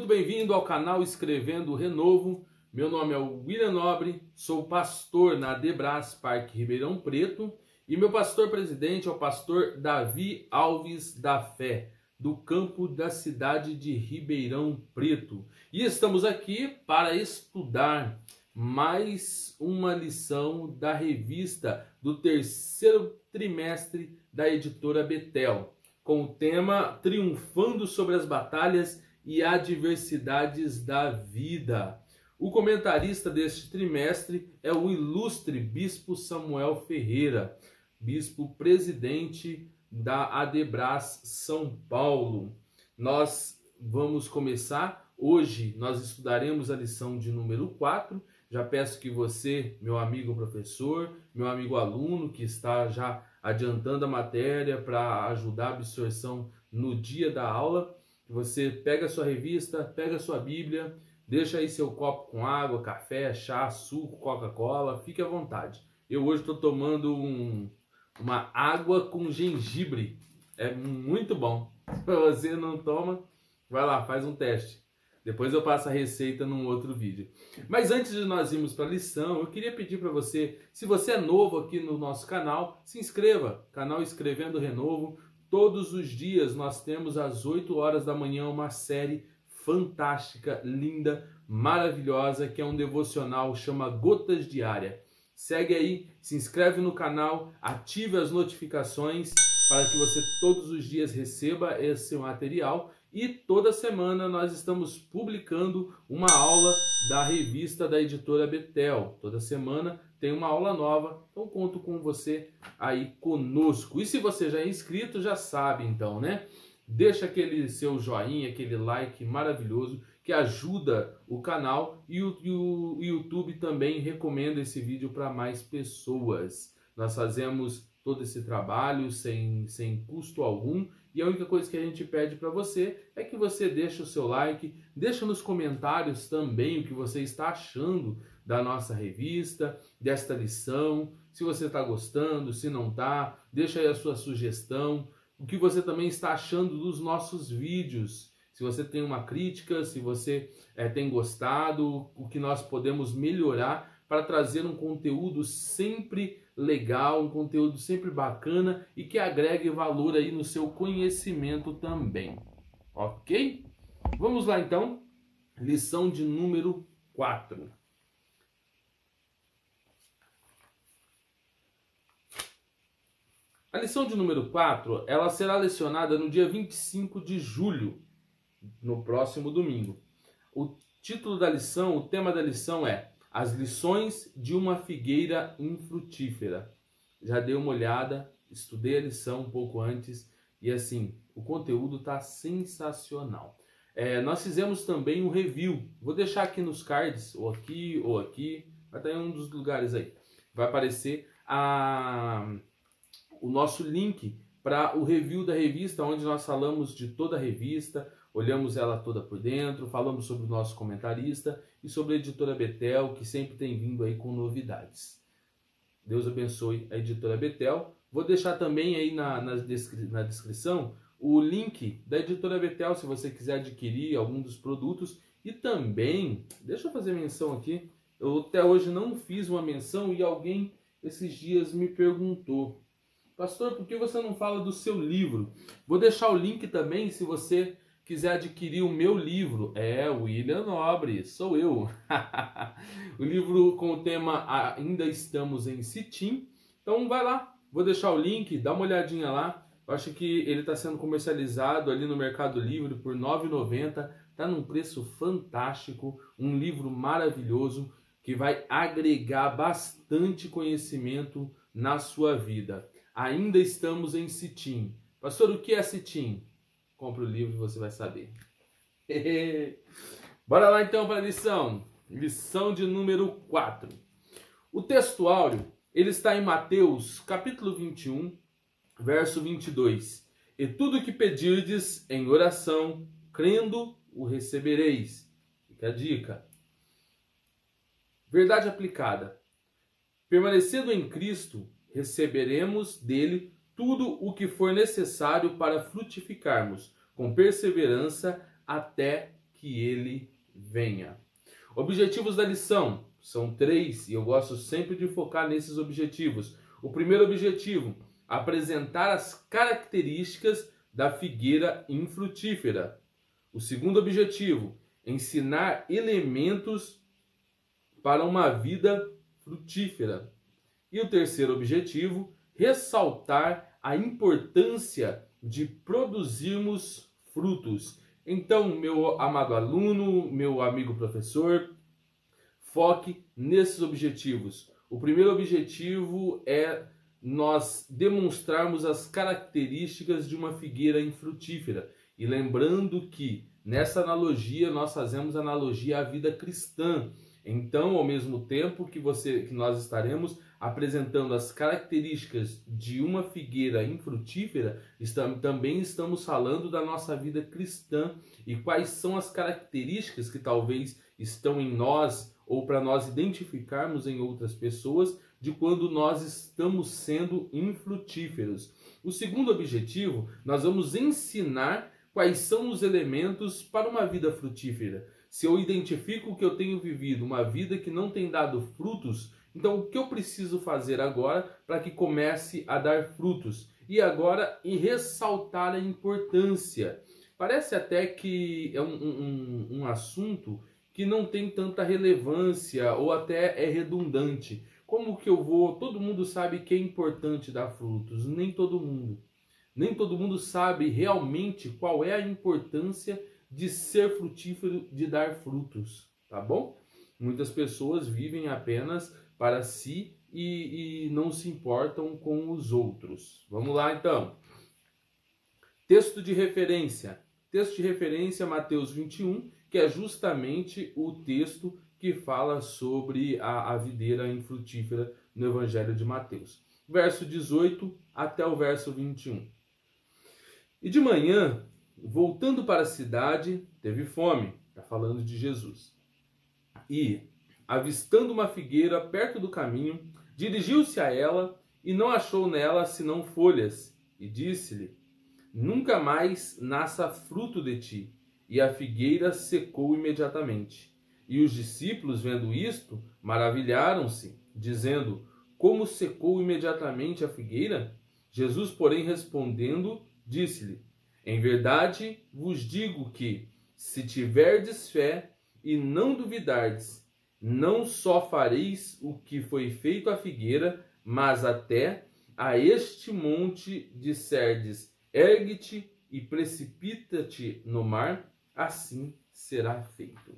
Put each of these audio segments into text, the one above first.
muito bem-vindo ao canal Escrevendo Renovo. Meu nome é William Nobre, sou pastor na Adebras Parque Ribeirão Preto e meu pastor presidente é o pastor Davi Alves da Fé, do campo da cidade de Ribeirão Preto. E estamos aqui para estudar mais uma lição da revista do terceiro trimestre da editora Betel, com o tema Triunfando sobre as Batalhas e Adversidades da Vida. O comentarista deste trimestre é o ilustre Bispo Samuel Ferreira, bispo presidente da Adebras São Paulo. Nós vamos começar. Hoje nós estudaremos a lição de número 4. Já peço que você, meu amigo professor, meu amigo aluno, que está já adiantando a matéria para ajudar a absorção no dia da aula, você pega a sua revista, pega a sua Bíblia, deixa aí seu copo com água, café, chá, suco, Coca-Cola, fique à vontade. Eu hoje estou tomando uma água com gengibre, é muito bom. Se você não toma, vai lá, faz um teste. Depois eu passo a receita num outro vídeo. Mas antes de nós irmos para a lição, eu queria pedir para você, se você é novo aqui no nosso canal, se inscreva, canal Escrevendo Renovo. Todos os dias nós temos às 8 horas da manhã uma série fantástica, linda, maravilhosa, que é um devocional, chama Gotas Diária. Segue aí, se inscreve no canal, ative as notificações para que você todos os dias receba esse material. E toda semana nós estamos publicando uma aula da revista da editora Betel. Toda semana tem uma aula nova, então conto com você aí conosco. E se você já é inscrito, já sabe então, né? Deixa aquele seu joinha, aquele like maravilhoso que ajuda o canal e o YouTube também recomenda esse vídeo para mais pessoas. Nós fazemos todo esse trabalho sem custo algum e a única coisa que a gente pede para você é que você deixe o seu like, deixa nos comentários também o que você está achando da nossa revista, desta lição, se você está gostando, se não está, deixa aí a sua sugestão, o que você também está achando dos nossos vídeos, se você tem uma crítica, se você tem gostado, o que nós podemos melhorar para trazer um conteúdo sempre legal, um conteúdo sempre bacana e que agregue valor aí no seu conhecimento também, ok? Vamos lá então, lição de número 4. A lição de número 4, ela será lecionada no dia 25 de julho, no próximo domingo. O título da lição, o tema da lição é As lições de uma figueira infrutífera. Já dei uma olhada, estudei a lição um pouco antes e assim, o conteúdo está sensacional. Nós fizemos também um review, vou deixar aqui nos cards, ou aqui, vai estar em um dos lugares aí. Vai aparecer o nosso link para o review da revista, onde nós falamos de toda a revista, olhamos ela toda por dentro, falamos sobre o nosso comentarista e sobre a editora Betel, que sempre tem vindo aí com novidades. Deus abençoe a editora Betel. Vou deixar também aí na descrição o link da editora Betel, se você quiser adquirir algum dos produtos. E também, deixa eu fazer menção aqui, eu até hoje não fiz uma menção e alguém esses dias me perguntou: Pastor, por que você não fala do seu livro? Vou deixar o link também se você quiser adquirir o meu livro. William Nobre, sou eu. O livro com o tema Ainda Estamos em Sitim. Então vai lá, vou deixar o link, dá uma olhadinha lá. Eu acho que ele está sendo comercializado ali no Mercado Livre por R$ 9,90. Está num preço fantástico, um livro maravilhoso que vai agregar bastante conhecimento na sua vida. Ainda estamos em Sitim. Pastor, o que é Sitim? Compre o livro e você vai saber. Bora lá então para a lição. Lição de número 4. O texto áureo, ele está em Mateus, capítulo 21, verso 22. E tudo o que pedirdes em oração, crendo, o recebereis. Fica a dica. Verdade aplicada. Permanecendo em Cristo, receberemos dele tudo o que for necessário para frutificarmos com perseverança até que ele venha. Objetivos da lição são 3 e eu gosto sempre de focar nesses objetivos. O primeiro objetivo, apresentar as características da figueira infrutífera. O segundo objetivo, ensinar elementos para uma vida frutífera. E o terceiro objetivo, ressaltar a importância de produzirmos frutos. Então, meu amado aluno, meu amigo professor, foque nesses objetivos. O primeiro objetivo é nós demonstrarmos as características de uma figueira infrutífera. E lembrando que nessa analogia nós fazemos analogia à vida cristã. Então, ao mesmo tempo que nós estaremos apresentando as características de uma figueira infrutífera, também estamos falando da nossa vida cristã e quais são as características que talvez estão em nós ou para nós identificarmos em outras pessoas de quando nós estamos sendo infrutíferos. O segundo objetivo, nós vamos ensinar quais são os elementos para uma vida frutífera. Se eu identifico que eu tenho vivido uma vida que não tem dado frutos, então o que eu preciso fazer agora para que comece a dar frutos? E agora, ressaltar a importância. Parece até que é um assunto que não tem tanta relevância ou até é redundante. Como que eu vou... Todo mundo sabe que é importante dar frutos, nem todo mundo. Nem todo mundo sabe realmente qual é a importância de ser frutífero, de dar frutos, tá bom? Muitas pessoas vivem apenas para si e não se importam com os outros. Vamos lá então. Texto de referência. Texto de referência, Mateus 21, que é justamente o texto que fala sobre a videira infrutífera no Evangelho de Mateus. Verso 18 até o verso 21. E de manhã, voltando para a cidade, teve fome. Está falando de Jesus. E, avistando uma figueira perto do caminho, dirigiu-se a ela e não achou nela senão folhas. E disse-lhe: nunca mais nasça fruto de ti. E a figueira secou imediatamente. E os discípulos, vendo isto, maravilharam-se, dizendo: como secou imediatamente a figueira? Jesus, porém, respondendo, disse-lhe: em verdade vos digo que, se tiverdes fé e não duvidardes, não só fareis o que foi feito à figueira, mas até a este monte disserdes: ergue-te e precipita-te no mar, assim será feito.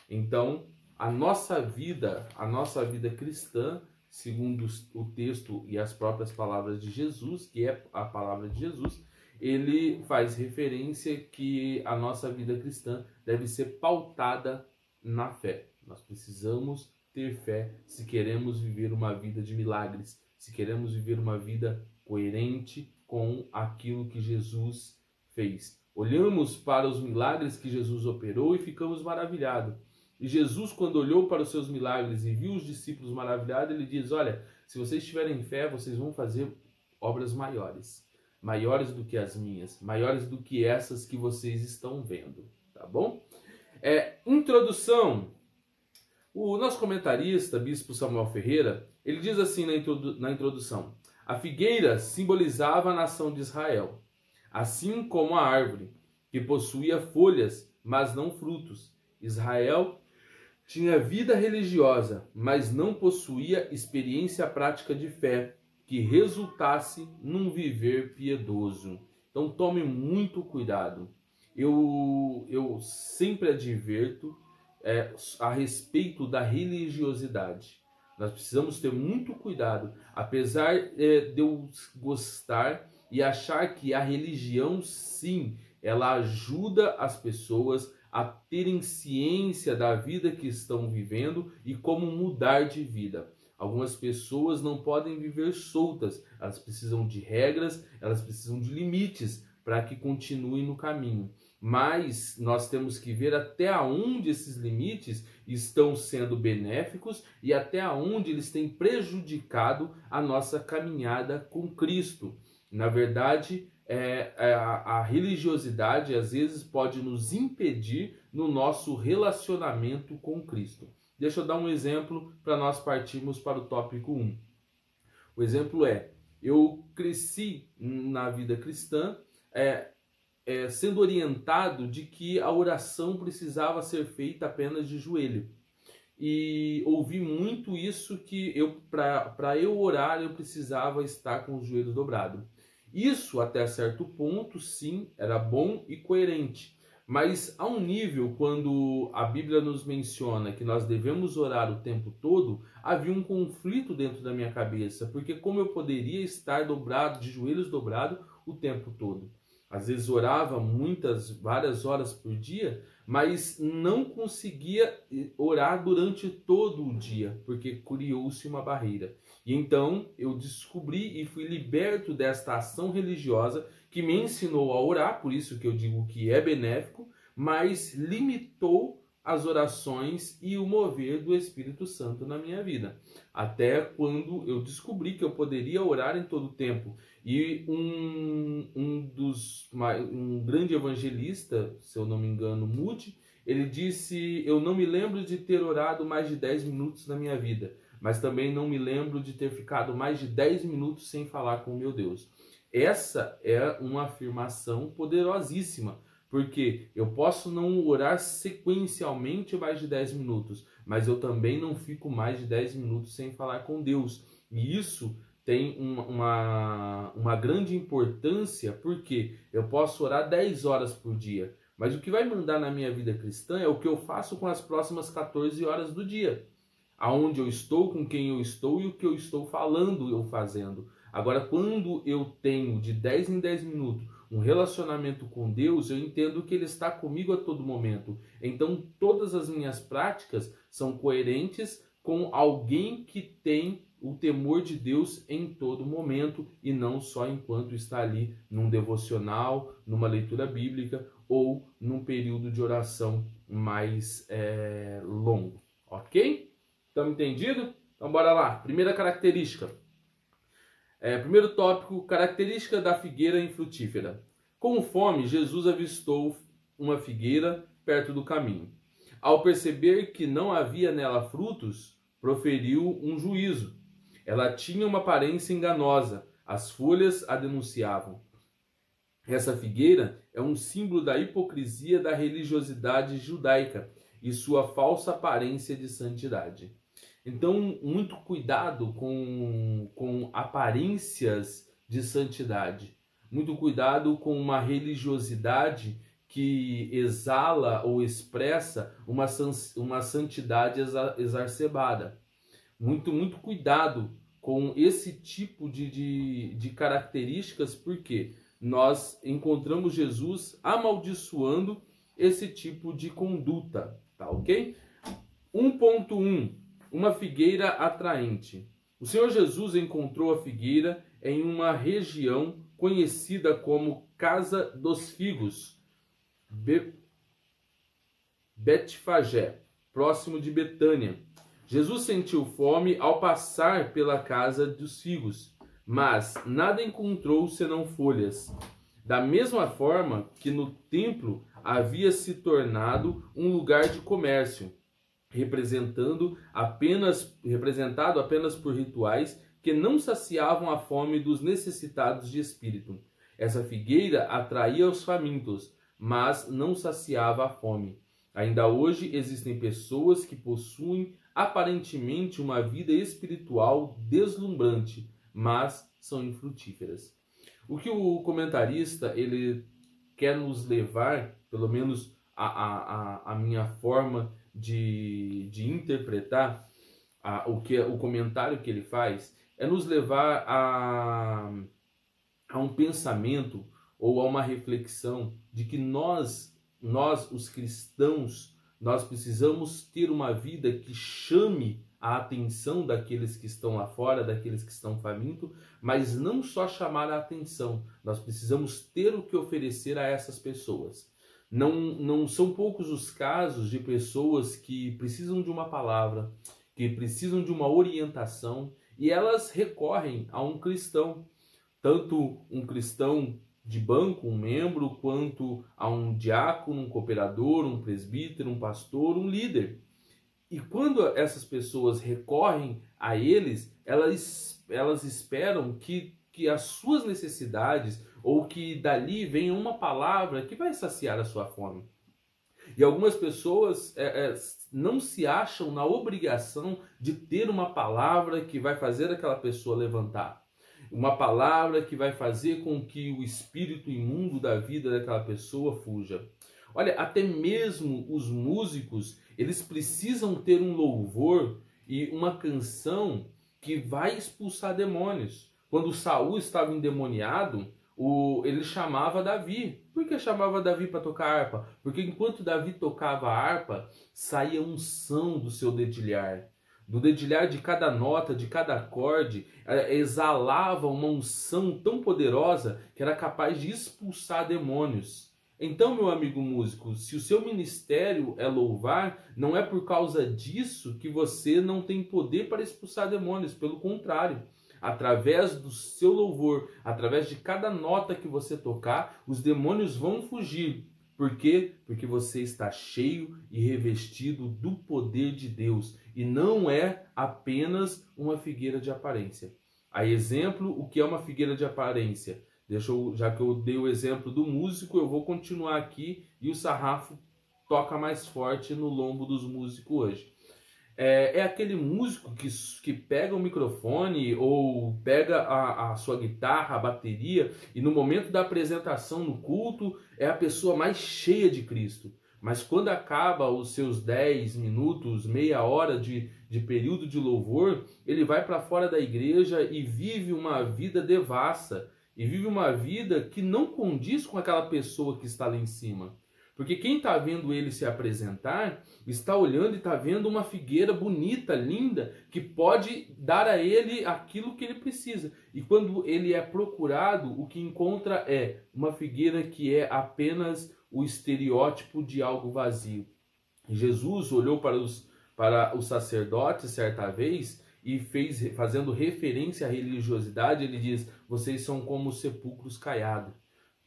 Então, a nossa vida cristã, segundo o texto e as próprias palavras de Jesus, que é a palavra de Jesus, ele faz referência que a nossa vida cristã deve ser pautada na fé. Nós precisamos ter fé se queremos viver uma vida de milagres, se queremos viver uma vida coerente com aquilo que Jesus fez. Olhamos para os milagres que Jesus operou e ficamos maravilhados. E Jesus, quando olhou para os seus milagres e viu os discípulos maravilhados, ele diz: olha, se vocês tiverem fé, vocês vão fazer obras maiores. Maiores do que as minhas, maiores do que essas que vocês estão vendo, tá bom? Introdução. O nosso comentarista, Bispo Samuel Ferreira, ele diz assim na introdução: a figueira simbolizava a nação de Israel, assim como a árvore, que possuía folhas, mas não frutos. Israel tinha vida religiosa, mas não possuía experiência prática de fé, que resultasse num viver piedoso. Então tome muito cuidado. Eu sempre adverto a respeito da religiosidade. Nós precisamos ter muito cuidado. Apesar de eu gostar e achar que a religião, sim, ela ajuda as pessoas a terem ciência da vida que estão vivendo e como mudar de vida. Algumas pessoas não podem viver soltas, elas precisam de regras, elas precisam de limites para que continuem no caminho. Mas nós temos que ver até onde esses limites estão sendo benéficos e até onde eles têm prejudicado a nossa caminhada com Cristo. Na verdade, a religiosidade às vezes pode nos impedir no nosso relacionamento com Cristo. Deixa eu dar um exemplo para nós partirmos para o tópico 1. O exemplo eu cresci na vida cristã sendo orientado de que a oração precisava ser feita apenas de joelho. E ouvi muito isso, que para eu orar eu precisava estar com os joelhos dobrados. Isso, até certo ponto, sim, era bom e coerente. Mas a um nível, quando a Bíblia nos menciona que nós devemos orar o tempo todo, havia um conflito dentro da minha cabeça, porque como eu poderia estar dobrado, de joelhos dobrados, o tempo todo? Às vezes orava várias horas por dia, mas não conseguia orar durante todo o dia, porque criou-se uma barreira. E então eu descobri e fui liberto desta ação religiosa que me ensinou a orar, por isso que eu digo que é benéfico, mas limitou as orações e o mover do Espírito Santo na minha vida. Até quando eu descobri que eu poderia orar em todo o tempo. E um grande evangelista, se eu não me engano, Moody, ele disse: eu não me lembro de ter orado mais de 10 minutos na minha vida, mas também não me lembro de ter ficado mais de 10 minutos sem falar com o meu Deus. Essa é uma afirmação poderosíssima, porque eu posso não orar sequencialmente mais de 10 minutos, mas eu também não fico mais de 10 minutos sem falar com Deus. E isso tem uma grande importância, porque eu posso orar 10 horas por dia, mas o que vai mandar na minha vida cristã é o que eu faço com as próximas 14 horas do dia. Aonde eu estou, com quem eu estou e o que eu estou falando ou fazendo. Agora, quando eu tenho de 10 em 10 minutos um relacionamento com Deus, eu entendo que Ele está comigo a todo momento. Então, todas as minhas práticas são coerentes com alguém que tem o temor de Deus em todo momento e não só enquanto está ali num devocional, numa leitura bíblica ou num período de oração mais longo. Ok? Estamos entendidos? Então, bora lá. Primeira característica. Primeiro tópico, característica da figueira infrutífera. Com fome, Jesus avistou uma figueira perto do caminho. Ao perceber que não havia nela frutos, proferiu um juízo. Ela tinha uma aparência enganosa, as folhas a denunciavam. Essa figueira é um símbolo da hipocrisia da religiosidade judaica e sua falsa aparência de santidade. Então, muito cuidado com aparências de santidade. Muito cuidado com uma religiosidade que exala ou expressa uma santidade exacerbada. Muito cuidado com esse tipo de características, porque nós encontramos Jesus amaldiçoando esse tipo de conduta, tá ok? 1.1. Uma figueira atraente. O Senhor Jesus encontrou a figueira em uma região conhecida como Casa dos Figos, Betfagé, próximo de Betânia. Jesus sentiu fome ao passar pela Casa dos Figos, mas nada encontrou senão folhas. Da mesma forma que no templo havia se tornado um lugar de comércio, representado apenas por rituais que não saciavam a fome dos necessitados de espírito. Essa figueira atraía os famintos, mas não saciava a fome. Ainda hoje existem pessoas que possuem aparentemente uma vida espiritual deslumbrante, mas são infrutíferas. O que o comentarista ele quer nos levar, pelo menos a minha forma de interpretar o comentário que ele faz, é nos levar a um pensamento ou a uma reflexão de que nós os cristãos, nós precisamos ter uma vida que chame a atenção daqueles que estão lá fora, daqueles que estão famintos, mas não só chamar a atenção, nós precisamos ter o que oferecer a essas pessoas. Não são poucos os casos de pessoas que precisam de uma palavra, que precisam de uma orientação, e elas recorrem a um cristão. tanto um cristão de banco, um membro, quanto a um diácono, um cooperador, um presbítero, um pastor, um líder. E quando essas pessoas recorrem a eles, elas esperam que as suas necessidades ou que dali venha uma palavra que vai saciar a sua fome. E algumas pessoas não se acham na obrigação de ter uma palavra que vai fazer aquela pessoa levantar. Uma palavra que vai fazer com que o espírito imundo da vida daquela pessoa fuja. Olha, até mesmo os músicos, eles precisam ter um louvor e uma canção que vai expulsar demônios. Quando Saul estava endemoniado, ele chamava Davi. Por que chamava Davi para tocar harpa? Porque enquanto Davi tocava a harpa, saía unção do seu dedilhar. Do dedilhar de cada nota, de cada acorde, exalava uma unção tão poderosa que era capaz de expulsar demônios. Então, meu amigo músico, se o seu ministério é louvar, não é por causa disso que você não tem poder para expulsar demônios. Pelo contrário, através do seu louvor, através de cada nota que você tocar, os demônios vão fugir. Por quê? Porque você está cheio e revestido do poder de Deus. E não é apenas uma figueira de aparência. A exemplo, o que é uma figueira de aparência? Já que eu dei o exemplo do músico, eu vou continuar aqui e o sarrafo toca mais forte no lombo dos músicos hoje. É aquele músico que pega o microfone ou pega a sua guitarra, a bateria, e no momento da apresentação no culto é a pessoa mais cheia de Cristo. Mas quando acaba os seus 10 minutos, meia hora de período de louvor, ele vai para fora da igreja e vive uma vida devassa. E vive uma vida que não condiz com aquela pessoa que está lá em cima. Porque quem está vendo ele se apresentar, está olhando e está vendo uma figueira bonita, linda, que pode dar a ele aquilo que ele precisa. E quando ele é procurado, o que encontra é uma figueira que é apenas o estereótipo de algo vazio. Jesus olhou para os sacerdotes certa vez e fazendo referência à religiosidade, ele diz: vocês são como sepulcros caiados.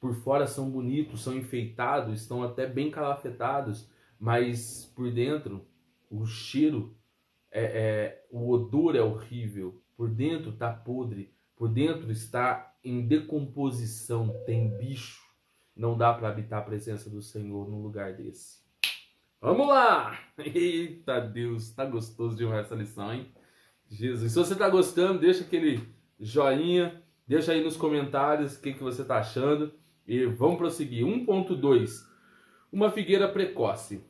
Por fora são bonitos, são enfeitados, estão até bem calafetados, mas por dentro o cheiro, o odor é horrível. Por dentro está podre, por dentro está em decomposição, tem bicho. Não dá para habitar a presença do Senhor num lugar desse. Vamos lá! Eita Deus, tá gostoso demais essa lição, hein? Jesus, se você tá gostando, deixa aquele joinha, deixa aí nos comentários o que você tá achando. E vamos prosseguir. 1.2. Uma figueira precoce.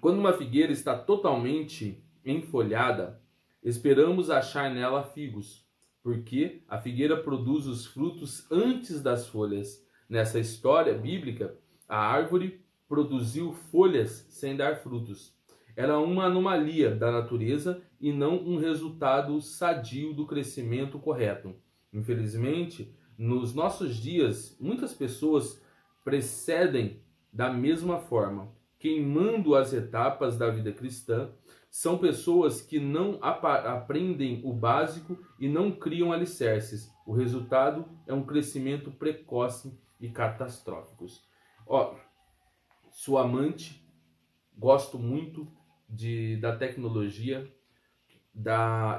Quando uma figueira está totalmente enfolhada, esperamos achar nela figos, porque a figueira produz os frutos antes das folhas. Nessa história bíblica, a árvore produziu folhas sem dar frutos. Era uma anomalia da natureza e não um resultado sadio do crescimento correto. Infelizmente, nos nossos dias, muitas pessoas procedem da mesma forma, queimando as etapas da vida cristã. São pessoas que não aprendem o básico e não criam alicerces. O resultado é um crescimento precoce e catastrófico. Sou amante, gosto muito da tecnologia,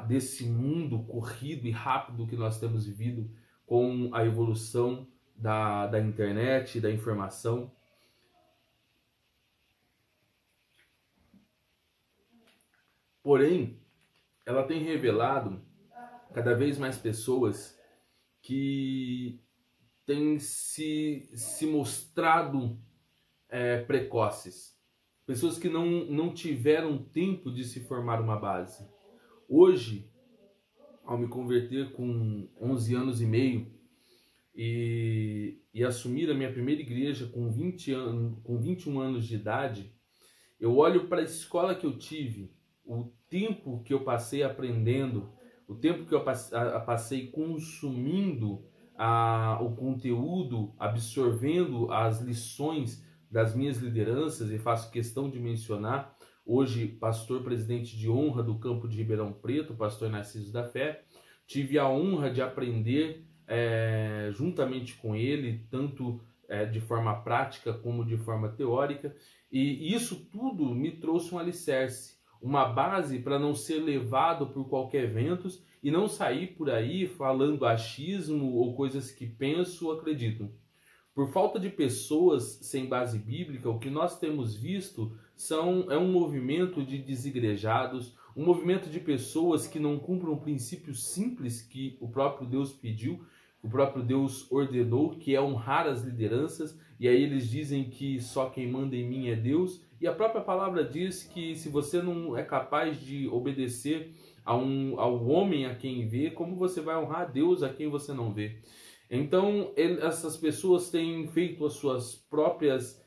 desse mundo corrido e rápido que nós temos vivido, com a evolução da internet, da informação. Porém, ela tem revelado cada vez mais pessoas que têm se mostrado precoces. Pessoas que não tiveram tempo de se formar uma base. Hoje, ao me converter com 11 anos e meio e assumir a minha primeira igreja com 21 anos de idade, eu olho para a escola que eu tive, o tempo que eu passei aprendendo, o tempo que eu passei consumindo o conteúdo, absorvendo as lições das minhas lideranças, e faço questão de mencionar hoje pastor presidente de honra do campo de Ribeirão Preto, pastor Narciso da Fé. Tive a honra de aprender juntamente com ele, tanto de forma prática como de forma teórica, e isso tudo me trouxe um alicerce, uma base para não ser levado por qualquer vento e não sair por aí falando achismo ou coisas que penso ou acredito. Por falta de pessoas sem base bíblica, o que nós temos visto é um movimento de desigrejados, um movimento de pessoas que não cumprem um princípio simples que o próprio Deus pediu, o próprio Deus ordenou, que é honrar as lideranças, e aí eles dizem que só quem manda em mim é Deus, e a própria palavra diz que se você não é capaz de obedecer ao homem a quem vê, como você vai honrar a Deus a quem você não vê? Então, essas pessoas têm feito as suas próprias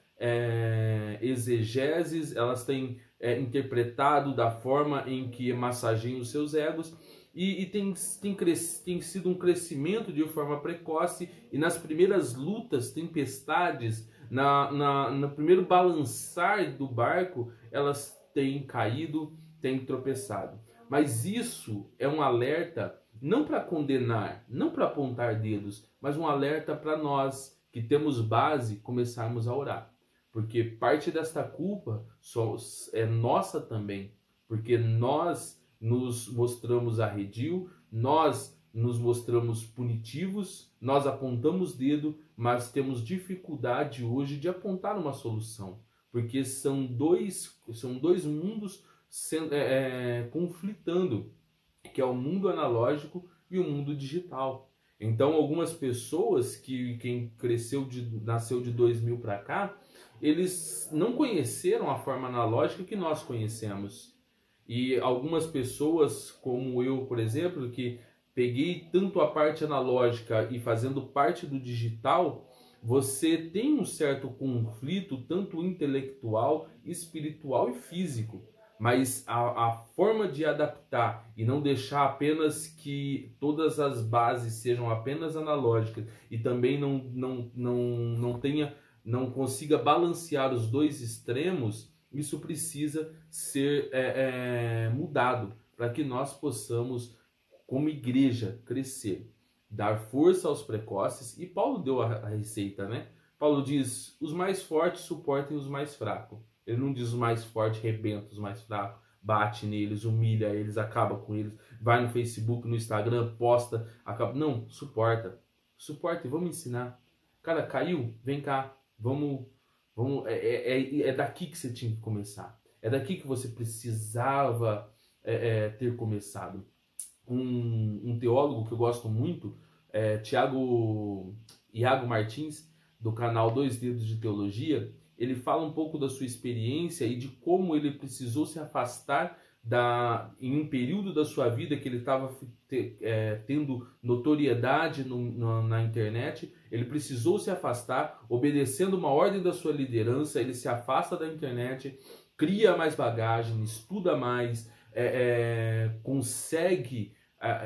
exegeses, elas têm interpretado da forma em que massageiam os seus egos, e tem sido um crescimento de forma precoce, e nas primeiras lutas, tempestades, no primeiro balançar do barco, elas têm caído, têm tropeçado. Mas isso é um alerta não para condenar, não para apontar dedos, mas um alerta para nós que temos base começarmos a orar. Porque parte desta culpa é nossa também, porque nós nos mostramos arredio, nós nos mostramos punitivos, nós apontamos dedo, mas temos dificuldade hoje de apontar uma solução, porque são dois mundos conflitando, que é o mundo analógico e o mundo digital. Então, algumas pessoas quem nasceu de 2000 para cá, eles não conheceram a forma analógica que nós conhecemos. E algumas pessoas, como eu, por exemplo, que peguei tanto a parte analógica e fazendo parte do digital, você tem um certo conflito, tanto intelectual, espiritual e físico. Mas a forma de adaptar e não deixar apenas que todas as bases sejam apenas analógicas e também não consiga balancear os dois extremos, isso precisa ser mudado para que nós possamos, como igreja, crescer, dar força aos precoces. E Paulo deu a receita, né? Paulo diz: os mais fortes suportem os mais fracos. Ele não diz os mais fortes rebenta os mais fracos, bate neles, humilha eles, acaba com eles, vai no Facebook, no Instagram, posta, acaba. Não, suporta. Suporta e vamos ensinar. Cara, caiu? Vem cá. Vamos. É daqui que você tinha que começar. É daqui que você precisava ter começado. Um teólogo que eu gosto muito, Iago Martins, do canal Dois Dedos de Teologia, ele fala um pouco da sua experiência e de como ele precisou se afastar em um período da sua vida que ele estava tendo notoriedade na internet. Ele precisou se afastar, obedecendo uma ordem da sua liderança. Ele se afasta da internet, cria mais bagagem, estuda mais, consegue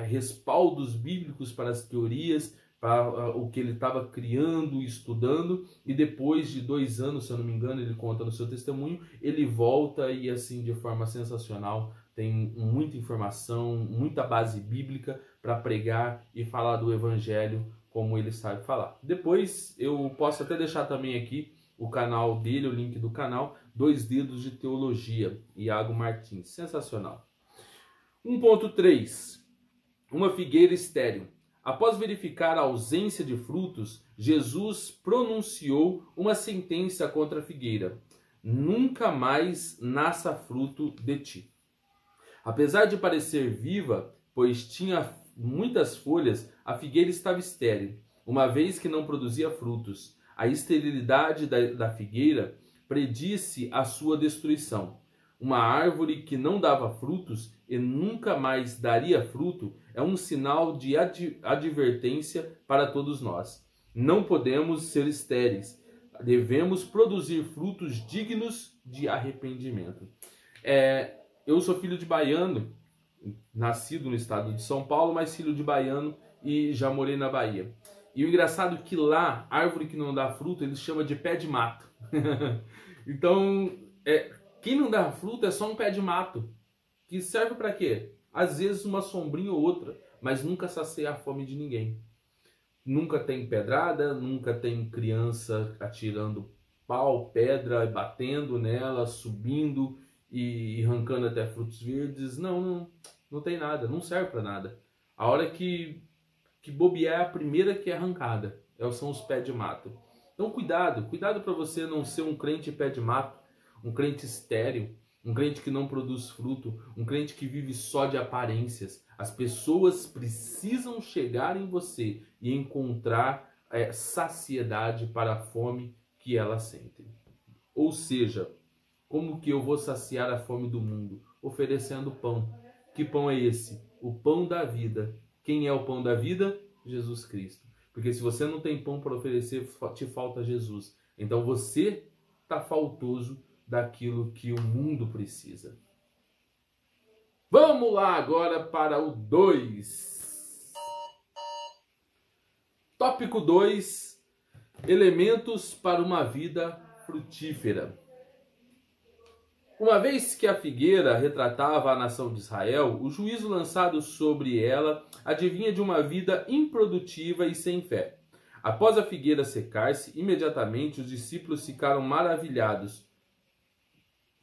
respaldos bíblicos para as teorias, para o que ele estava criando, estudando, e depois de 2 anos, se eu não me engano, ele conta no seu testemunho, ele volta e assim, de forma sensacional, tem muita informação, muita base bíblica para pregar e falar do evangelho como ele sabe falar. Depois eu posso até deixar também aqui o canal dele, o link do canal, Dois Dedos de Teologia, Iago Martins, sensacional. 1.3. Uma figueira estéril. Após verificar a ausência de frutos, Jesus pronunciou uma sentença contra a figueira: nunca mais nasça fruto de ti. Apesar de parecer viva, pois tinha muitas folhas, a figueira estava estéril, uma vez que não produzia frutos. A esterilidade da figueira predisse a sua destruição. Uma árvore que não dava frutos e nunca mais daria fruto é um sinal de advertência para todos nós. Não podemos ser estéreis. Devemos produzir frutos dignos de arrependimento. Eu sou filho de baiano, nascido no estado de São Paulo, mas filho de baiano e já morei na Bahia. E o engraçado é que lá, árvore que não dá fruto, eles chamam de pé de mato. Então, quem não dá fruto é só um pé de mato. Que serve para quê? Às vezes uma sombrinha ou outra, mas nunca sacia a fome de ninguém. nunca tem pedrada, nunca tem criança atirando pau, pedra, batendo nela, subindo e arrancando até frutos verdes. Não tem nada, não serve para nada. A hora que bobear é a primeira que é arrancada, são os pés de mato. Então cuidado para você não ser um crente pé de mato, um crente estéril, um crente que não produz fruto, um crente que vive só de aparências. As pessoas precisam chegar em você e encontrar saciedade para a fome que elas sentem. Ou seja, como que eu vou saciar a fome do mundo? Oferecendo pão. Que pão é esse? O pão da vida. Quem é o pão da vida? Jesus Cristo. Porque se você não tem pão para oferecer, te falta Jesus. Então você está faltoso daquilo que o mundo precisa. Vamos lá agora para o 2. Tópico 2. Elementos para uma vida frutífera. Uma vez que a figueira retratava a nação de Israel, o juízo lançado sobre ela adivinha de uma vida improdutiva e sem fé. Após a figueira secar-se, imediatamente os discípulos ficaram maravilhados.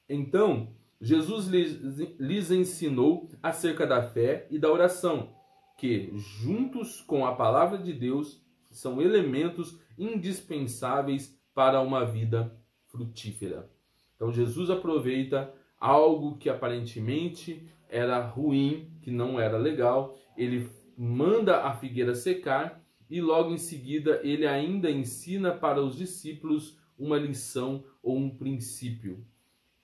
Então, Jesus lhes ensinou acerca da fé e da oração, que, juntos com a palavra de Deus, são elementos indispensáveis para uma vida frutífera. Então Jesus aproveita algo que aparentemente era ruim, que não era legal, ele manda a figueira secar e logo em seguida ele ainda ensina para os discípulos uma lição ou um princípio.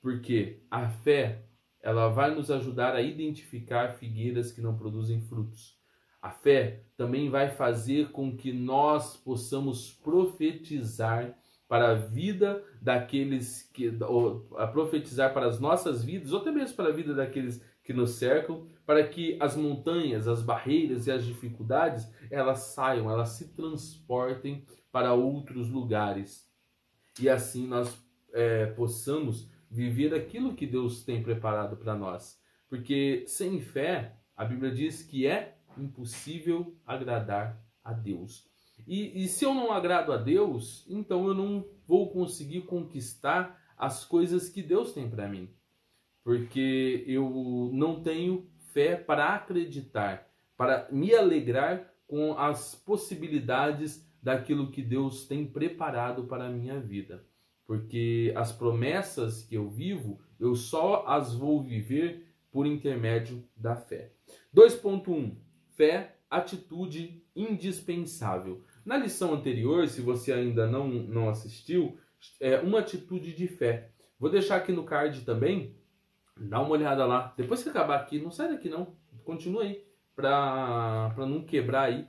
Porque a fé, ela vai nos ajudar a identificar figueiras que não produzem frutos. A fé também vai fazer com que nós possamos profetizar para a vida daqueles que, ou profetizar para as nossas vidas, ou até mesmo para a vida daqueles que nos cercam, para que as montanhas, as barreiras e as dificuldades, elas saiam, elas se transportem para outros lugares. E assim nós possamos viver aquilo que Deus tem preparado para nós. Porque sem fé, a Bíblia diz que é impossível agradar a Deus. E se eu não agrado a Deus, então eu não vou conseguir conquistar as coisas que Deus tem para mim. Porque eu não tenho fé para acreditar, para me alegrar com as possibilidades daquilo que Deus tem preparado para a minha vida. Porque as promessas que eu vivo, eu só as vou viver por intermédio da fé. 2.1. Fé, atitude indispensável. Na lição anterior, se você ainda não assistiu, uma atitude de fé. Vou deixar aqui no card também, dá uma olhada lá. Depois que acabar aqui, não sai daqui não, continua aí, para não quebrar aí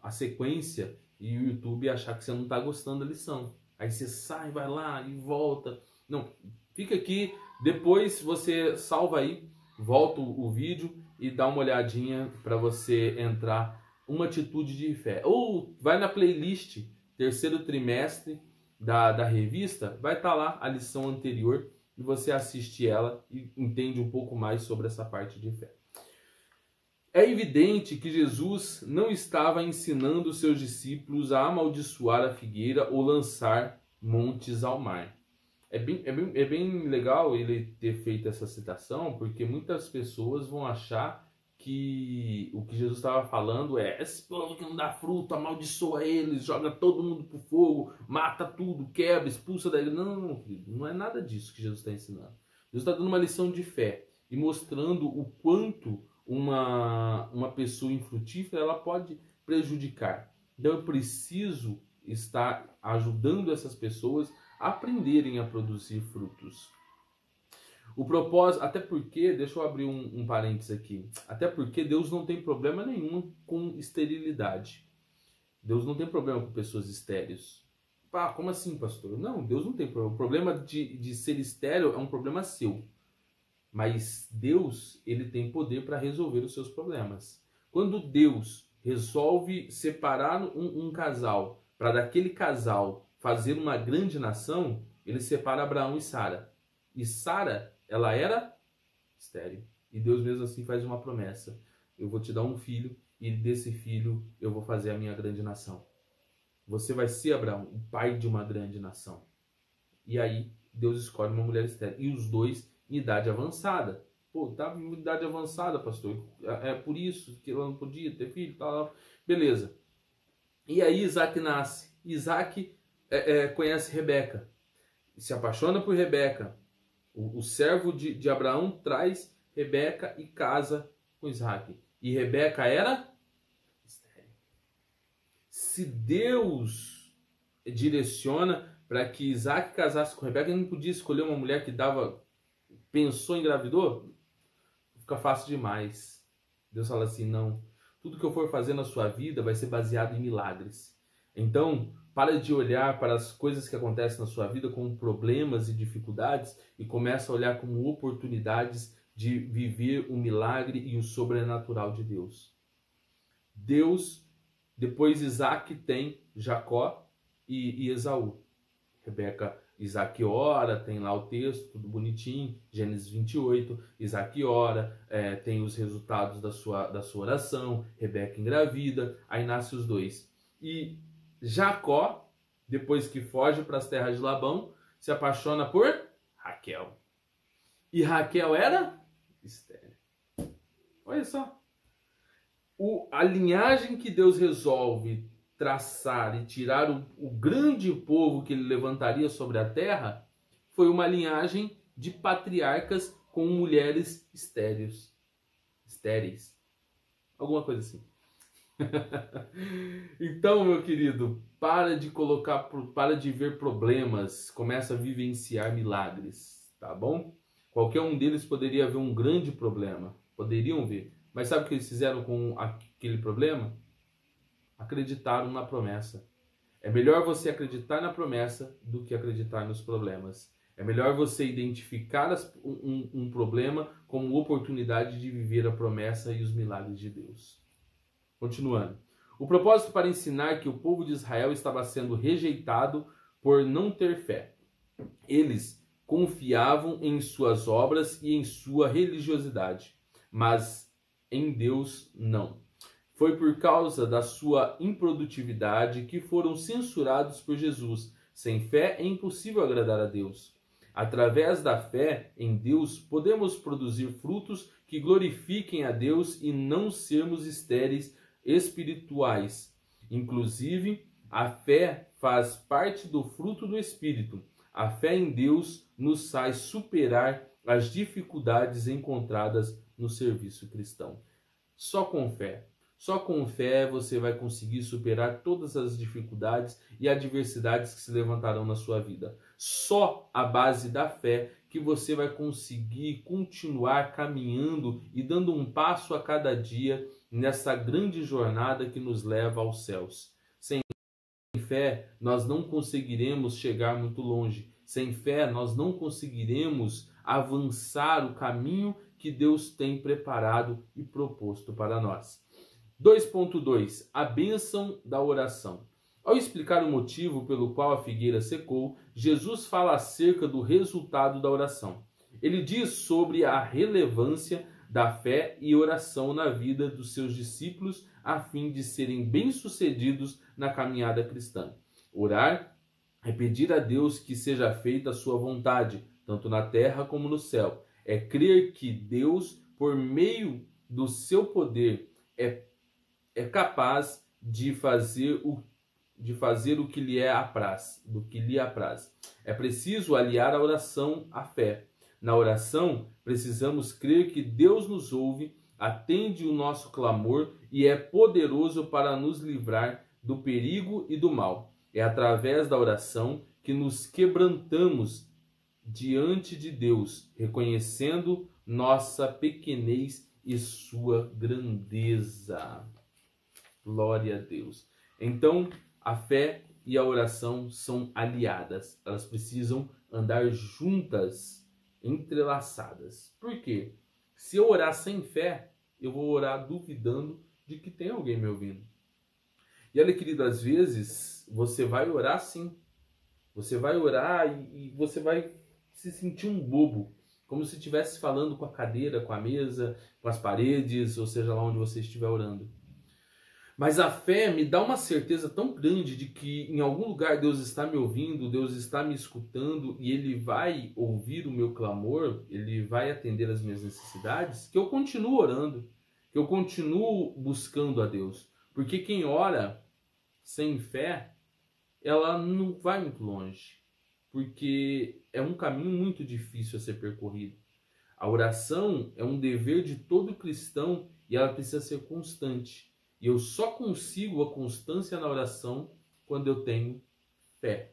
a sequência e o YouTube achar que você não está gostando da lição. Aí você sai, vai lá e volta. Não, fica aqui, depois você salva aí, volta o vídeo e dá uma olhadinha para você entrar uma atitude de fé. Ou vai na playlist terceiro trimestre da revista, vai estar lá a lição anterior e você assiste ela e entende um pouco mais sobre essa parte de fé. É evidente que Jesus não estava ensinando seus discípulos a amaldiçoar a figueira ou lançar montes ao mar. É bem legal ele ter feito essa citação, porque muitas pessoas vão achar que o que Jesus estava falando é: esse povo que não dá fruto, amaldiçoa eles, joga todo mundo pro fogo, mata tudo, quebra, expulsa da igreja. Não é nada disso que Jesus está ensinando. Jesus está dando uma lição de fé e mostrando o quanto uma pessoa infrutífera ela pode prejudicar. Então eu preciso estar ajudando essas pessoas a aprenderem a produzir frutos. O propósito, até porque, deixa eu abrir um parênteses aqui, até porque Deus não tem problema nenhum com esterilidade. Deus não tem problema com pessoas estéreis. Ah, como assim, pastor? Não, Deus não tem problema. O problema de ser estéril é um problema seu. Mas Deus, ele tem poder para resolver os seus problemas. Quando Deus resolve separar um casal, para daquele casal fazer uma grande nação, ele separa Abraão e Sara. E Sara, ela era estéril. E Deus mesmo assim faz uma promessa: eu vou te dar um filho e desse filho eu vou fazer a minha grande nação. Você vai ser, Abraão, o pai de uma grande nação. E aí Deus escolhe uma mulher estéril. E os dois em idade avançada. Pô, estava em idade avançada, pastor. É por isso que ela não podia ter filho, tal. Beleza. E aí Isaac nasce. Isaac conhece Rebeca. Se apaixona por Rebeca. O servo de Abraão traz Rebeca e casa com Isaac. E Rebeca era estéril. Se Deus direciona para que Isaac casasse com Rebeca, ele não podia escolher uma mulher que pensou em engravidou? Fica fácil demais. Deus fala assim, não. Tudo que eu for fazer na sua vida vai ser baseado em milagres. Então, para de olhar para as coisas que acontecem na sua vida como problemas e dificuldades e começa a olhar como oportunidades de viver o milagre e o sobrenatural de Deus. Depois Isaac tem Jacó e Esaú. Rebeca, Isaac ora, tem lá o texto, tudo bonitinho, Gênesis 28, Isaac ora, tem os resultados da sua oração, Rebeca engravida, aí nasce os dois. E Jacó, depois que foge para as terras de Labão, se apaixona por Raquel. E Raquel era estéril. Olha só. A linhagem que Deus resolve traçar e tirar o grande povo que ele levantaria sobre a terra foi uma linhagem de patriarcas com mulheres estéreis. Alguma coisa assim. Então, meu querido, para de ver problemas, começa a vivenciar milagres, tá bom? Qualquer um deles poderia ver um grande problema, poderiam ver. Mas sabe o que eles fizeram com aquele problema? Acreditaram na promessa. É melhor você acreditar na promessa do que acreditar nos problemas. É melhor você identificar um problema como oportunidade de viver a promessa e os milagres de Deus. Continuando. O propósito para ensinar que o povo de Israel estava sendo rejeitado por não ter fé. Eles confiavam em suas obras e em sua religiosidade, mas em Deus não. Foi por causa da sua improdutividade que foram censurados por Jesus. Sem fé é impossível agradar a Deus. Através da fé em Deus, podemos produzir frutos que glorifiquem a Deus e não sermos estéreis espirituais. Inclusive, a fé faz parte do fruto do Espírito. A fé em Deus nos faz superar as dificuldades encontradas no serviço cristão. Só com fé você vai conseguir superar todas as dificuldades e adversidades que se levantarão na sua vida. Só à base da fé que você vai conseguir continuar caminhando e dando um passo a cada dia nessa grande jornada que nos leva aos céus. Sem fé, nós não conseguiremos chegar muito longe. Sem fé, nós não conseguiremos avançar o caminho que Deus tem preparado e proposto para nós. 2.2. A bênção da oração. Ao explicar o motivo pelo qual a figueira secou, Jesus fala acerca do resultado da oração. Ele diz sobre a relevância da fé e oração na vida dos seus discípulos a fim de serem bem-sucedidos na caminhada cristã. Orar é pedir a Deus que seja feita a sua vontade, tanto na terra como no céu. É crer que Deus, por meio do seu poder, é capaz de fazer o que lhe apraz. É preciso aliar a oração à fé. Na oração, precisamos crer que Deus nos ouve, atende o nosso clamor e é poderoso para nos livrar do perigo e do mal. É através da oração que nos quebrantamos diante de Deus, reconhecendo nossa pequenez e sua grandeza. Glória a Deus. Então, a fé e a oração são aliadas. Elas precisam andar juntas, entrelaçadas. Por quê? Se eu orar sem fé, eu vou orar duvidando de que tem alguém me ouvindo. E olha, querido, às vezes você vai orar sim. Você vai orar e você vai se sentir um bobo. Como se estivesse falando com a cadeira, com a mesa, com as paredes, ou seja lá onde você estiver orando. Mas a fé me dá uma certeza tão grande de que em algum lugar Deus está me ouvindo, Deus está me escutando e Ele vai ouvir o meu clamor, Ele vai atender as minhas necessidades, que eu continuo orando, que eu continuo buscando a Deus. Porque quem ora sem fé, ela não vai muito longe, porque é um caminho muito difícil a ser percorrido. A oração é um dever de todo cristão e ela precisa ser constante. E eu só consigo a constância na oração quando eu tenho fé.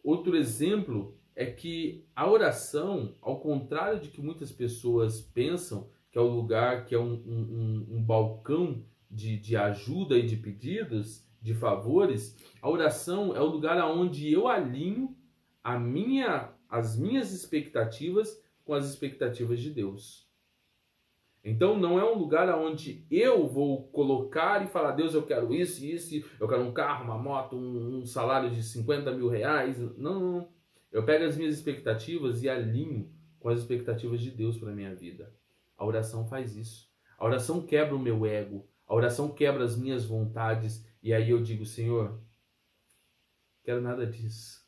Outro exemplo é que a oração, ao contrário de que muitas pessoas pensam, que é o lugar, que é um balcão de ajuda e de pedidos, de favores, a oração é o lugar onde eu alinho as minhas expectativas com as expectativas de Deus. Então não é um lugar onde eu vou colocar e falar: Deus, eu quero isso, eu quero um carro, uma moto, um salário de 50 mil reais. Não. Eu pego as minhas expectativas e alinho com as expectativas de Deus para a minha vida. A oração faz isso. A oração quebra o meu ego. A oração quebra as minhas vontades. E aí eu digo: Senhor, não quero nada disso.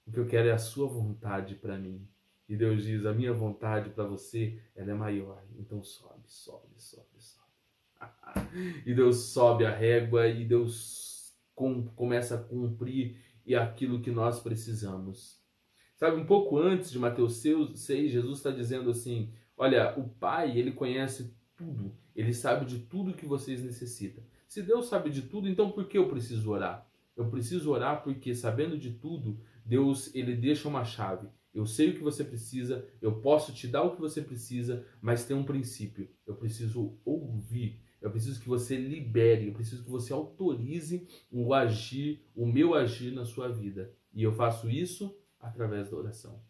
O que eu quero é a sua vontade para mim. E Deus diz: a minha vontade para você, ela é maior. Então sobe. E Deus sobe a régua e Deus começa a cumprir aquilo que nós precisamos. Sabe, um pouco antes de Mateus 6, Jesus está dizendo assim: olha, o Pai, Ele conhece tudo. Ele sabe de tudo que vocês necessitam. Se Deus sabe de tudo, então por que eu preciso orar? Eu preciso orar porque, sabendo de tudo, Deus, Ele deixa uma chave. Eu sei o que você precisa, eu posso te dar o que você precisa, mas tem um princípio. Eu preciso ouvir, eu preciso que você libere, eu preciso que você autorize o meu agir na sua vida. E eu faço isso através da oração.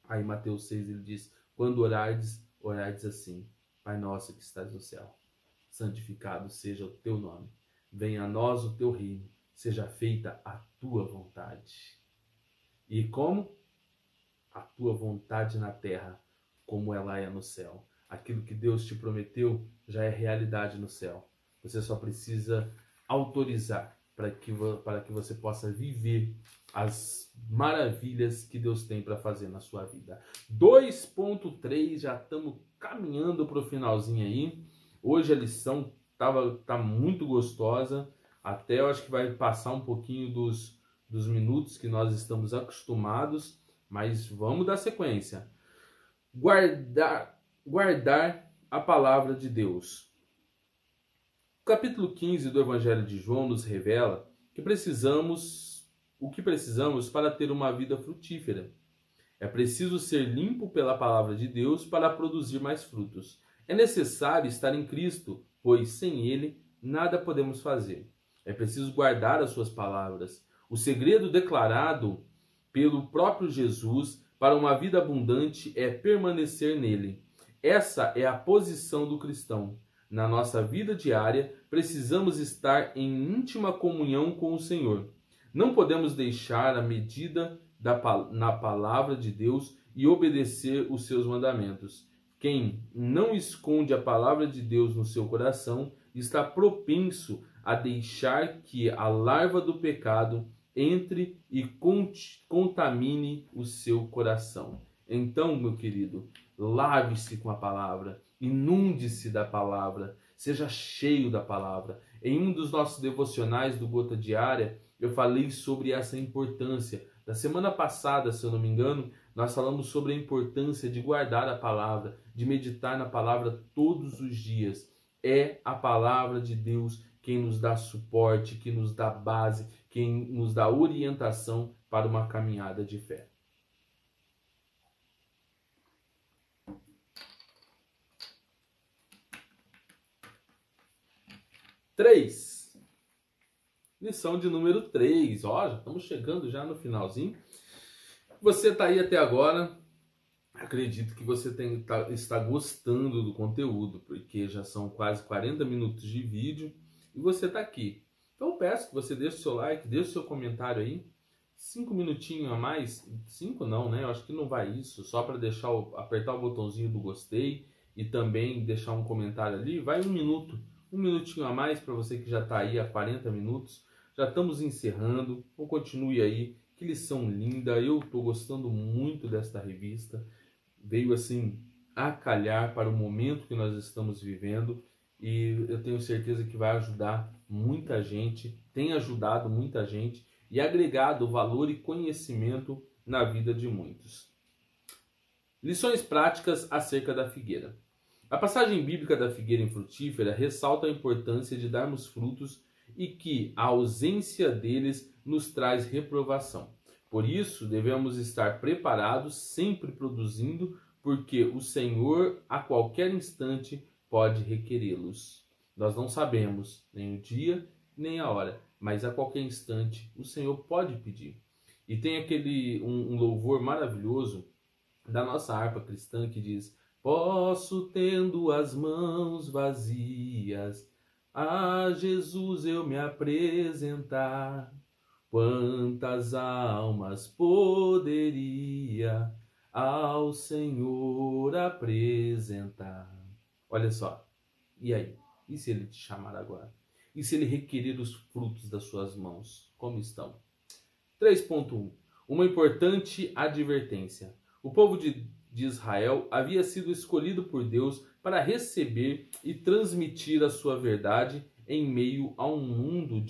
Aí Mateus 6 ele diz: quando orardes assim: Pai nosso que estás no céu, santificado seja o teu nome. Venha a nós o teu reino, seja feita a tua vontade. E como? A tua vontade na terra, como ela é no céu. Aquilo que Deus te prometeu já é realidade no céu. Você só precisa autorizar para que você possa viver as maravilhas que Deus tem para fazer na sua vida. 2.3, já estamos caminhando para o finalzinho aí. Hoje a lição tá muito gostosa. Até eu acho que vai passar um pouquinho dos minutos que nós estamos acostumados. Mas vamos dar sequência. Guardar a palavra de Deus. O capítulo 15 do Evangelho de João nos revela que o que precisamos para ter uma vida frutífera. É preciso ser limpo pela palavra de Deus para produzir mais frutos. É necessário estar em Cristo, pois sem Ele nada podemos fazer. É preciso guardar as suas palavras. O segredo declarado pelo próprio Jesus para uma vida abundante é permanecer nele. Essa é a posição do cristão. Na nossa vida diária, precisamos estar em íntima comunhão com o Senhor. Não podemos deixar a medida na palavra de Deus e obedecer os seus mandamentos. Quem não esconde a palavra de Deus no seu coração está propenso a deixar que a larva do pecado entre e contamine o seu coração. Então, meu querido, lave-se com a palavra, inunde-se da palavra, seja cheio da palavra. Em um dos nossos devocionais do Gota Diária, eu falei sobre essa importância. Da semana passada, se eu não me engano, nós falamos sobre a importância de guardar a palavra, de meditar na palavra todos os dias. É a palavra de Deus quem nos dá suporte, que nos dá base, quem nos dá orientação para uma caminhada de fé. Lição de número 3. Ó, já estamos chegando já no finalzinho. Você está aí até agora. Acredito que você está gostando do conteúdo, porque já são quase 40 minutos de vídeo e você está aqui. Então eu peço que você deixe o seu like, deixe o seu comentário aí. 5 minutinhos a mais. 5 não, né? Eu acho que não vai isso. Só para apertar o botãozinho do gostei e também deixar um comentário ali. Vai 1 minuto. um minutinho a mais para você que já está aí há 40 minutos. Já estamos encerrando. Então continue aí. Que lição linda. Eu estou gostando muito desta revista. Veio assim a calhar para o momento que nós estamos vivendo. E eu tenho certeza que vai ajudar muita gente. Tem ajudado muita gente e agregado valor e conhecimento na vida de muitos. Lições práticas acerca da figueira. A passagem bíblica da figueira infrutífera ressalta a importância de darmos frutos e que a ausência deles nos traz reprovação. Por isso, devemos estar preparados, sempre produzindo, porque o Senhor, a qualquer instante, pode requerê-los. Nós não sabemos nem o dia, nem a hora, mas a qualquer instante o Senhor pode pedir. E tem um louvor maravilhoso da nossa harpa cristã que diz: posso, tendo as mãos vazias, a Jesus eu me apresentar. Quantas almas poderia ao Senhor apresentar? Olha só, e aí? E se Ele te chamar agora? E se Ele requerer os frutos das suas mãos? Como estão? 3.1. Uma importante advertência. O povo de Israel havia sido escolhido por Deus para receber e transmitir a sua verdade em meio a um mundo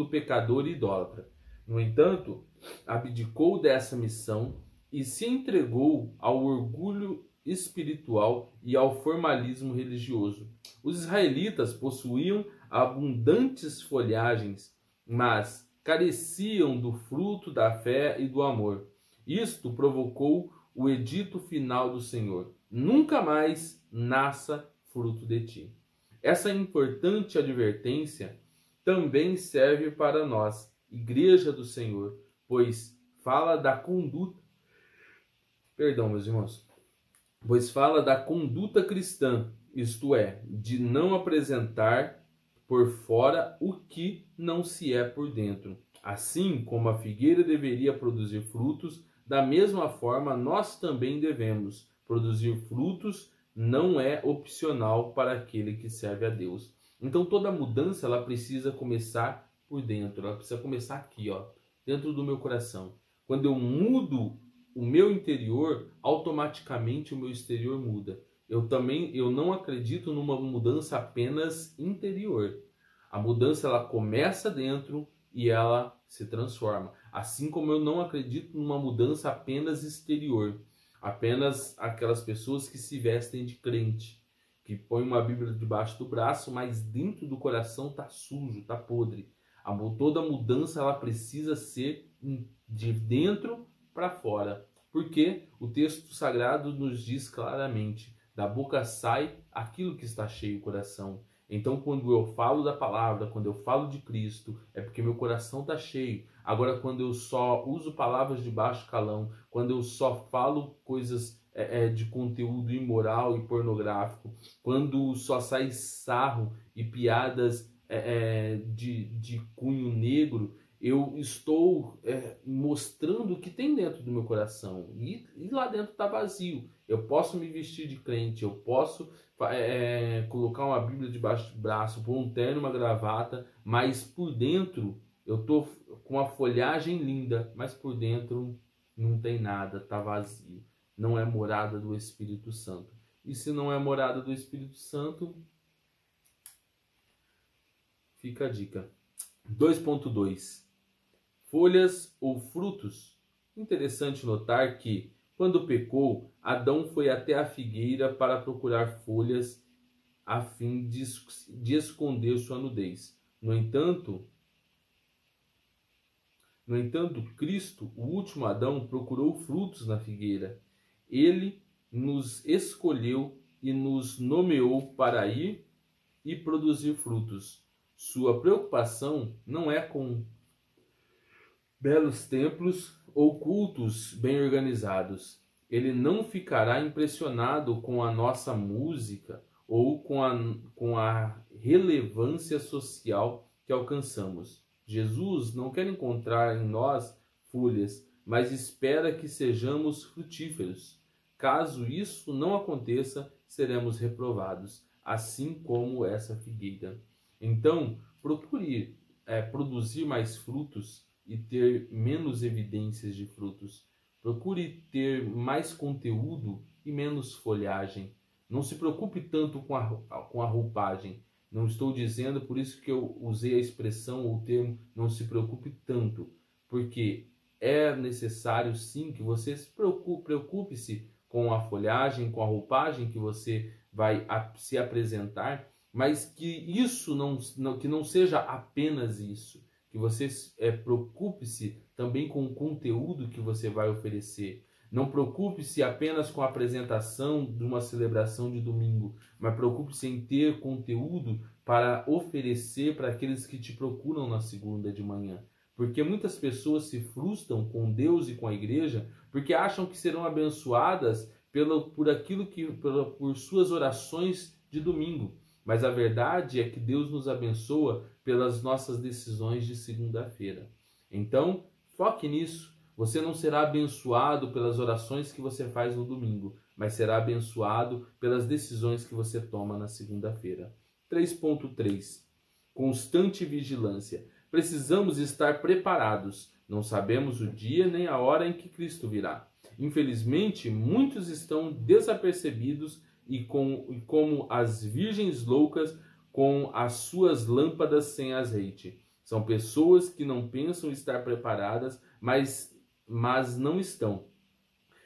pecador e idólatra. No entanto, abdicou dessa missão e se entregou ao orgulho espiritual e ao formalismo religioso. Os israelitas possuíam abundantes folhagens, mas careciam do fruto da fé e do amor. Isto provocou o edito final do Senhor: nunca mais nasça fruto de ti. Essa importante advertência também serve para nós, Igreja do Senhor, pois fala da conduta. Perdão, meus irmãos. Pois fala da conduta cristã, isto é, de não apresentar por fora o que não se é por dentro. Assim como a figueira deveria produzir frutos, da mesma forma nós também devemos produzir frutos. Não é opcional para aquele que serve a Deus. Então toda mudança ela precisa começar por dentro, ela precisa começar aqui, ó, dentro do meu coração. Quando eu mudo o meu interior, automaticamente o meu exterior muda. Eu não acredito numa mudança apenas interior. A mudança ela começa dentro e ela se transforma. Assim como eu não acredito numa mudança apenas exterior. Apenas aquelas pessoas que se vestem de crente, que põem uma Bíblia debaixo do braço, mas dentro do coração está sujo, está podre. Toda mudança ela precisa ser de dentro para fora. Porque o texto sagrado nos diz claramente: da boca sai aquilo que está cheio o coração. Então, quando eu falo da palavra, quando eu falo de Cristo, é porque meu coração está cheio. Agora, quando eu só uso palavras de baixo calão, quando eu só falo coisas de conteúdo imoral e pornográfico, quando só sai sarro e piadas de cunho negro, eu estou mostrando o que tem dentro do meu coração. E lá dentro está vazio. Eu posso me vestir de crente, eu posso colocar uma Bíblia debaixo do braço, pôr um terno, uma gravata, mas por dentro eu estou com uma folhagem linda, mas por dentro não tem nada, está vazio. Não é morada do Espírito Santo. E se não é morada do Espírito Santo, fica a dica. 2.2. Folhas ou frutos. Interessante notar que, quando pecou, Adão foi até a figueira para procurar folhas a fim de esconder sua nudez. No entanto, Cristo, o último Adão, procurou frutos na figueira. Ele nos escolheu e nos nomeou para ir e produzir frutos. Sua preocupação não é com belos templos ou cultos bem organizados. Ele não ficará impressionado com a nossa música ou com a relevância social que alcançamos. Jesus não quer encontrar em nós folhas, mas espera que sejamos frutíferos. Caso isso não aconteça, seremos reprovados. assim como essa figueira. Então, procure produzir mais frutos e ter menos evidências de frutos. Procure ter mais conteúdo e menos folhagem. Não se preocupe tanto com a roupagem. Não estou dizendo, por isso que eu usei a expressão ou o termo não se preocupe tanto, porque é necessário sim que você preocupe-se com a folhagem, com a roupagem que você vai se apresentar, mas que isso que não seja apenas isso, que você preocupe-se também com o conteúdo que você vai oferecer. Não preocupe-se apenas com a apresentação de uma celebração de domingo, mas preocupe-se em ter conteúdo para oferecer para aqueles que te procuram na segunda de manhã. Porque muitas pessoas se frustram com Deus e com a igreja porque acham que serão abençoadas por suas orações de domingo. Mas a verdade é que Deus nos abençoa pelas nossas decisões de segunda-feira. Então, foque nisso. Você não será abençoado pelas orações que você faz no domingo, mas será abençoado pelas decisões que você toma na segunda-feira. 3.3. Constante vigilância. Precisamos estar preparados. Não sabemos o dia nem a hora em que Cristo virá. Infelizmente, muitos estão desapercebidos e como as virgens loucas com as suas lâmpadas sem azeite. São pessoas que não pensam estar preparadas, mas não estão.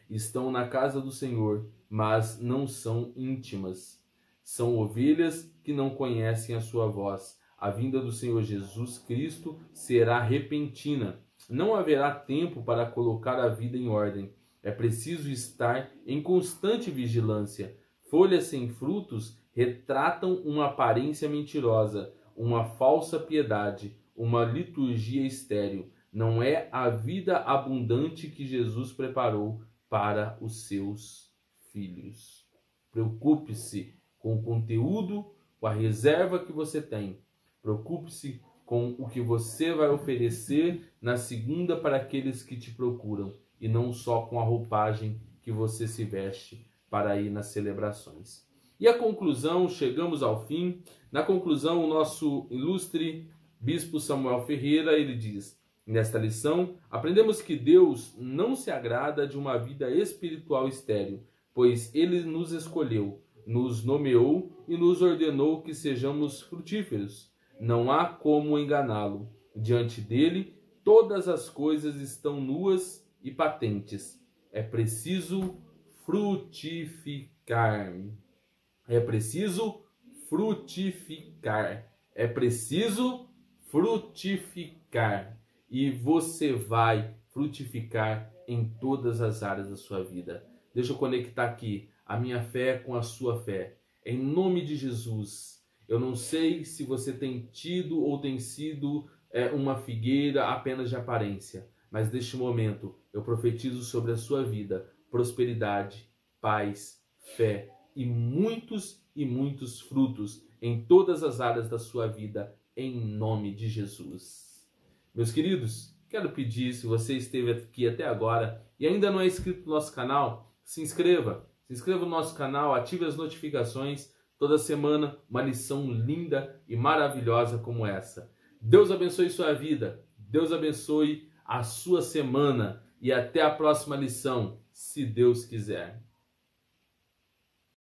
Estão na casa do Senhor, mas não são íntimas. São ovelhas que não conhecem a sua voz. A vinda do Senhor Jesus Cristo será repentina. Não haverá tempo para colocar a vida em ordem. É preciso estar em constante vigilância. Folhas sem frutos retratam uma aparência mentirosa, uma falsa piedade, uma liturgia estéril. Não é a vida abundante que Jesus preparou para os seus filhos. Preocupe-se com o conteúdo, com a reserva que você tem. Preocupe-se com o que você vai oferecer na segunda para aqueles que te procuram e não só com a roupagem que você se veste para ir nas celebrações. E a conclusão, chegamos ao fim. Na conclusão, o nosso ilustre Bispo Samuel Ferreira, ele diz: nesta lição, aprendemos que Deus não se agrada de uma vida espiritual estéril, pois Ele nos escolheu, nos nomeou e nos ordenou que sejamos frutíferos. Não há como enganá-lo. Diante dele, todas as coisas estão nuas e patentes. É preciso frutificar. É preciso frutificar. É preciso frutificar. E você vai frutificar em todas as áreas da sua vida. Deixa eu conectar aqui a minha fé com a sua fé. Em nome de Jesus. Eu não sei se você tem tido ou tem sido uma figueira apenas de aparência, mas neste momento eu profetizo sobre a sua vida prosperidade, paz, fé e muitos frutos em todas as áreas da sua vida, em nome de Jesus. Meus queridos, quero pedir, se você esteve aqui até agora e ainda não é inscrito no nosso canal, se inscreva no nosso canal, ative as notificações. Toda semana, uma lição linda e maravilhosa como essa. Deus abençoe sua vida. Deus abençoe a sua semana. E até a próxima lição, se Deus quiser.